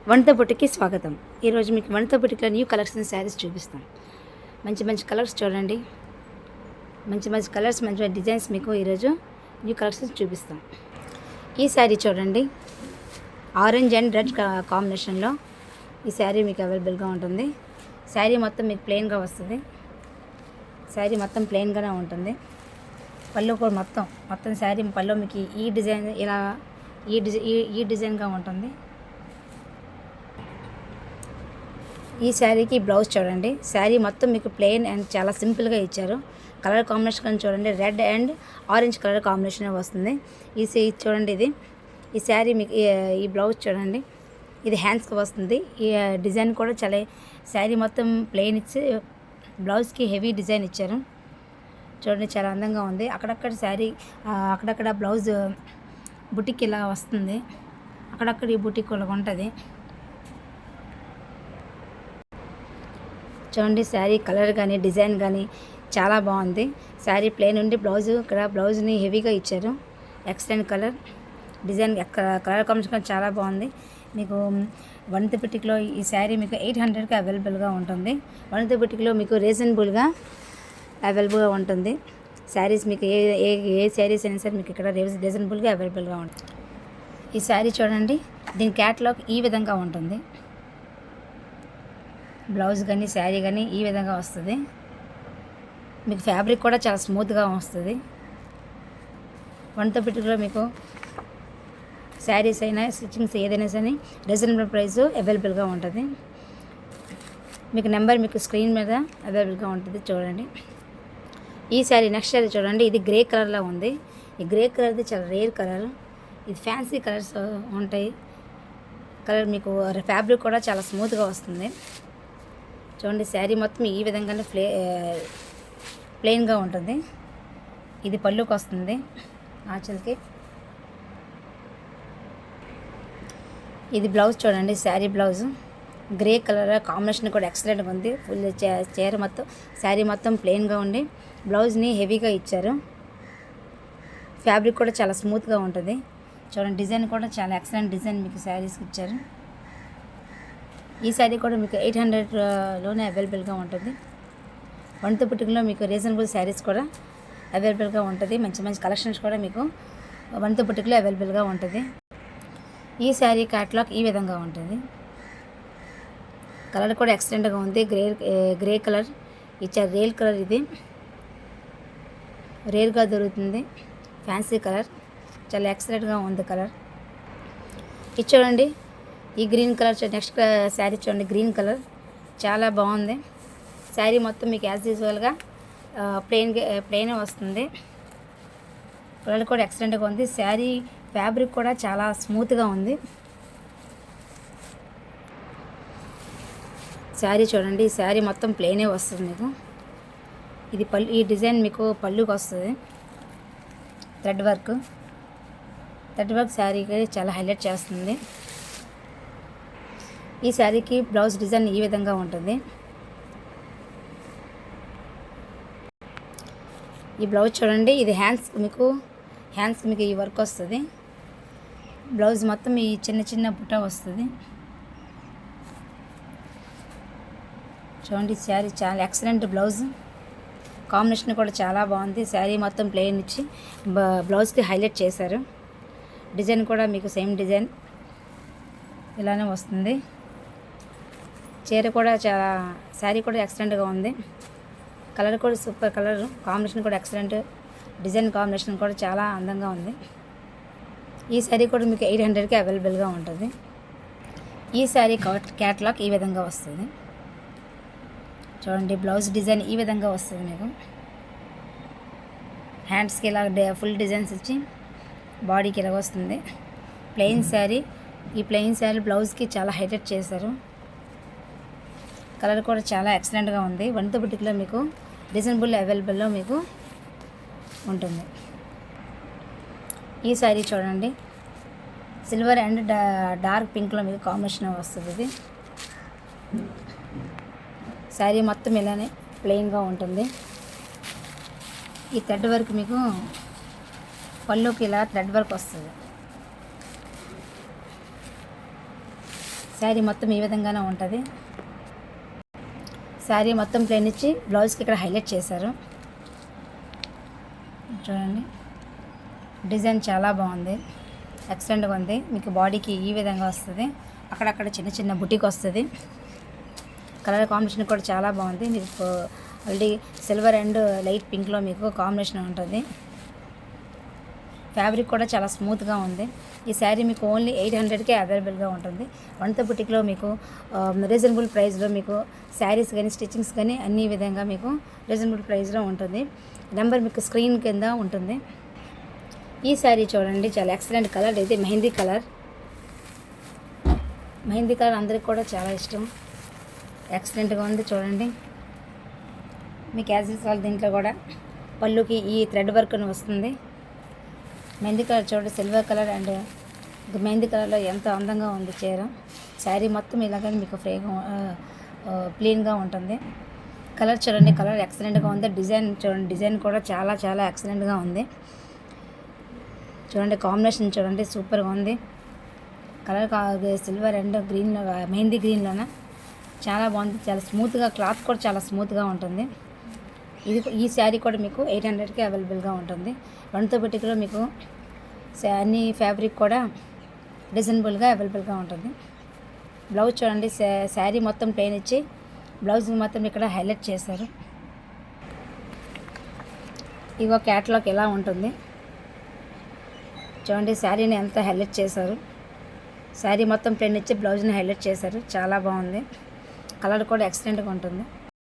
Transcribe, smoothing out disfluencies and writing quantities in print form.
వంట బుట్టకి స్వాగతం. ఈరోజు మీకు వంట బుట్టలో న్యూ కలెక్షన్ శారీస్ చూపిస్తాం. మంచి మంచి కలర్స్ చూడండి. మంచి మంచి కలర్స్, మంచి మంచి డిజైన్స్ మీకు ఈరోజు న్యూ కలెక్షన్స్ చూపిస్తాం. ఈ శారీ చూడండి, ఆరెంజ్ అండ్ రెడ్ కాంబినేషన్లో ఈ శారీ మీకు అవైలబుల్గా ఉంటుంది. శారీ మొత్తం మీకు ప్లెయిన్గా వస్తుంది. శారీ మొత్తం ప్లెయిన్గానే ఉంటుంది. పళ్ళు కూడా మొత్తం శారీ పళ్ళు మీకు ఈ డిజైన్ ఇలా ఈ డిజైన్గా ఉంటుంది. ఈ శారీకి బ్లౌజ్ చూడండి. శారీ మొత్తం మీకు ప్లెయిన్ అండ్ చాలా సింపుల్గా ఇచ్చారు. కలర్ కాంబినేషన్ చూడండి, red and orange colour combination వస్తుంది. చూడండి, ఈ శారీ మీకు ఈ బ్లౌజ్ చూడండి, ఇది హ్యాండ్స్కి వస్తుంది. ఈ డిజైన్ కూడా చాలా, శారీ మొత్తం ప్లెయిన్ ఇచ్చి బ్లౌజ్కి హెవీ డిజైన్ ఇచ్చారు. చూడండి, చాలా అందంగా ఉంది. అక్కడక్కడ శారీ అక్కడక్కడ బ్లౌజ్ బుటిక్ ఇలా వస్తుంది. అక్కడక్కడ ఈ బుటిక్ ఇలా ఉంటుంది. చూడండి, శారీ కలర్ కానీ డిజైన్ కానీ చాలా బాగుంది. శారీ ప్లెయిన్ ఉండి బ్లౌజ్ని హెవీగా ఇచ్చారు. Excellent colour design, colour combination చాలా బాగుంది. మీకు వనిత బుటిక్లో ఈ శారీ మీకు 800కి అవైలబుల్గా ఉంటుంది. వనిత బుటిక్లో మీకు రీజనబుల్గా అవైలబుల్గా ఉంటుంది. శారీస్ మీకు ఏ శారీస్ అయినా సరే మీకు ఇక్కడ రీజనబుల్గా అవైలబుల్గా ఉంటుంది. ఈ శారీ చూడండి, దీని క్యాటలాగ్ ఈ విధంగా ఉంటుంది. బ్లౌజ్ కానీ శారీ కానీ ఈ విధంగా వస్తుంది. మీకు ఫ్యాబ్రిక్ కూడా చాలా స్మూత్గా వస్తుంది. వనిత బుటిక్లో మీకు శారీస్ అయినా స్టిచ్చింగ్స్ ఏదైనా సరే రీజనబుల్ ప్రైస్ అవైలబుల్గా ఉంటుంది. మీకు నెంబర్ మీకు స్క్రీన్ మీద అవైలబుల్గా ఉంటుంది. చూడండి, ఈ శారీ నెక్స్ట్ శారీ చూడండి, ఇది గ్రే కలర్లో ఉంది. ఈ గ్రే కలర్ది చాలా రేర్ కలర్. ఇది ఫ్యాన్సీ కలర్స్ ఉంటాయి. కలర్ మీకు ఫ్యాబ్రిక్ కూడా చాలా స్మూత్గా వస్తుంది. చూడండి, శారీ మొత్తం ఈ విధంగానే ప్లెయిన్గా ఉంటుంది. ఇది పళ్ళుకి వస్తుంది, ఆచల్కి. ఇది బ్లౌజ్ చూడండి, sari blouse grey colour combination కూడా ఎక్సలెంట్గా ఉంది. ఫుల్ చీర మొత్తం శారీ మొత్తం ప్లెయిన్గా ఉండి బ్లౌజ్ని హెవీగా ఇచ్చారు. ఫ్యాబ్రిక్ కూడా చాలా స్మూత్గా ఉంటుంది. చూడండి, డిజైన్ కూడా చాలా ఎక్సలెంట్ డిజైన్ మీకు శారీస్కి ఇచ్చారు. ఈ శారీ కూడా మీకు 800లోనే అవైలబుల్గా ఉంటుంది. వనిత బుటిక్లో మీకు రీజనబుల్ శారీస్ కూడా అవైలబుల్గా ఉంటుంది. మంచి మంచి కలెక్షన్స్ కూడా మీకు వనిత బుటిక్లో అవైలబుల్గా ఉంటుంది. ఈ శారీ క్యాటలాగ్ ఈ విధంగా ఉంటుంది. కలర్ కూడా ఎక్సలెంట్గా ఉంది. గ్రే కలర్ ఇచ్చారు. రేర్ కలర్, ఇది రేర్గా దొరుకుతుంది. ఫ్యాన్సీ కలర్ చాలా ఎక్సలెంట్గా ఉంది కలర్. ఇది చూడండి, ఈ గ్రీన్ కలర్ నెక్స్ట్ శారీ చూడండి, గ్రీన్ కలర్ చాలా బాగుంది. శారీ మొత్తం మీకు యాజ్ యూజువల్గా ప్లెయిన్ వస్తుంది. కలర్ కూడా ఎక్సలెంట్గా ఉంది. శారీ ఫ్యాబ్రిక్ కూడా చాలా స్మూత్గా ఉంది. శారీ చూడండి, ఈ శారీ మొత్తం ప్లెయినే వస్తుంది మీకు. ఇది ఈ డిజైన్ మీకు పళ్ళుకి వస్తుంది. థ్రెడ్ వర్క్ శారీకి చాలా హైలైట్ చేస్తుంది. ఈ శారీకి బ్లౌజ్ డిజైన్ ఈ విధంగా ఉంటుంది. ఈ బ్లౌజ్ చూడండి, ఇది హ్యాండ్స్ మీకు ఈ వర్క్ వస్తుంది. బ్లౌజ్ మొత్తం ఈ చిన్న చిన్న బుట్ట వస్తుంది. చూడండి, శారీ చాలా ఎక్సలెంట్ బ్లౌజ్ కాంబినేషన్ కూడా చాలా బాగుంది. శారీ మొత్తం ప్లెయిన్ ఇచ్చి బ్లౌజ్కి హైలైట్ చేశారు. డిజైన్ కూడా మీకు సేమ్ డిజైన్ ఇలానే వస్తుంది. చీర కూడా చాలా, శారీ కూడా ఎక్సలెంట్గా ఉంది. కలర్ కూడా సూపర్ కలర్ కాంబినేషన్ కూడా ఎక్సలెంట్. డిజైన్ కాంబినేషన్ కూడా చాలా అందంగా ఉంది. ఈ శారీ కూడా మీకు 800కి అవైలబుల్గా ఉంటుంది. ఈ శారీ క్యాటలాగ్ ఈ విధంగా వస్తుంది. చూడండి, బ్లౌజ్ డిజైన్ ఈ విధంగా వస్తుంది మీకు. హ్యాండ్స్కి ఇలా ఫుల్ డిజైన్స్ ఇచ్చి బాడీకి ఇలా వస్తుంది. ప్లెయిన్ శారీ, ఈ ప్లెయిన్ శారీ బ్లౌజ్కి చాలా హైలైట్ చేశారు. కలర్ కూడా చాలా ఎక్సలెంట్గా ఉంది. వనిత బుటిక్లో మీకు రీజనబుల్ అవైలబుల్లో మీకు ఉంటుంది. ఈ శారీ చూడండి, సిల్వర్ అండ్ డార్క్ పింక్లో మీకు కాంబినేషన్ వస్తుంది. ఇది శారీ మొత్తం ఇలానే ప్లెయిన్గా ఉంటుంది. ఈ థ్రెడ్ వర్క్ మీకు పళ్ళుకి ఇలా థ్రెడ్ వర్క్ వస్తుంది. శారీ మొత్తం ఈ విధంగానే ఉంటుంది. శారీ మొత్తం ప్లెయిన్ ఇచ్చి బ్లౌజ్కి ఇక్కడ హైలైట్ చేశారు. చూడండి, డిజైన్ చాలా బాగుంది, ఎక్సలెంట్గా ఉంది. మీకు బాడీకి ఈ విధంగా వస్తుంది, అక్కడక్కడ చిన్న చిన్న బుటీకి వస్తుంది. కలర్ కాంబినేషన్ కూడా చాలా బాగుంది. మీకు ఆల్రెడీ సిల్వర్ అండ్ లైట్ పింక్లో మీకు కాంబినేషన్ ఉంటుంది. ఫ్యాబ్రిక్ కూడా చాలా స్మూత్గా ఉంది. ఈ శారీ మీకు ఓన్లీ 800కే అవైలబుల్గా ఉంటుంది. వనిత బుటిక్లో మీకు రీజనబుల్ ప్రైస్లో మీకు శారీస్ కానీ స్టిచ్చింగ్స్ కానీ అన్ని విధంగా మీకు రీజనబుల్ ప్రైస్లో ఉంటుంది. నెంబర్ మీకు స్క్రీన్ కింద ఉంటుంది. ఈ శారీ చూడండి, చాలా ఎక్సలెంట్ కలర్. ఇది మెహందీ కలర్. మెహందీ కలర్ అందరికి కూడా చాలా ఇష్టం. ఎక్సలెంట్గా ఉంది చూడండి. మీ క్యాజువల్స్ వాళ్ళు దీంట్లో కూడా పళ్ళుకి ఈ థ్రెడ్ వర్క్ వస్తుంది. మెహందీ కలర్ చూడండి, సిల్వర్ కలర్ అండ్ మెహందీ కలర్లో ఎంత అందంగా ఉంది చీర. శారీ మొత్తం ఇలాగని మీకు ఫ్రీగా ప్లెయిన్గా ఉంటుంది. కలర్ చూడండి, కలర్ ఎక్సలెంట్గా ఉంది. డిజైన్ చూడండి, డిజైన్ కూడా చాలా చాలా ఎక్సలెంట్గా ఉంది. చూడండి, కాంబినేషన్ చూడండి, సూపర్గా ఉంది. Colour silver and green, mehndi గ్రీన్లోన చాలా బాగుంది. చాలా స్మూత్గా, క్లాత్ కూడా చాలా స్మూత్గా ఉంటుంది. ఈ శారీ కూడా మీకు 800కి అవైలబుల్గా ఉంటుంది. వనిత బుటిక్లో మీకు అన్ని ఫ్యాబ్రిక్ కూడా రీజనబుల్గా అవైలబుల్గా ఉంటుంది. బ్లౌజ్ చూడండి, శారీ మొత్తం ప్లెయిన్ ఇచ్చి బ్లౌజ్ మొత్తం ఇక్కడ హైలైట్ చేశారు. ఇగో క్యాట్లాగ్ ఎలా ఉంటుంది చూడండి. శారీని ఎంత హైలైట్ చేశారు. శారీ మొత్తం ప్లెయిన్ ఇచ్చి బ్లౌజ్ని హైలైట్ చేశారు. చాలా బాగుంది. కలర్ కూడా ఎక్సలెంట్గా ఉంటుంది.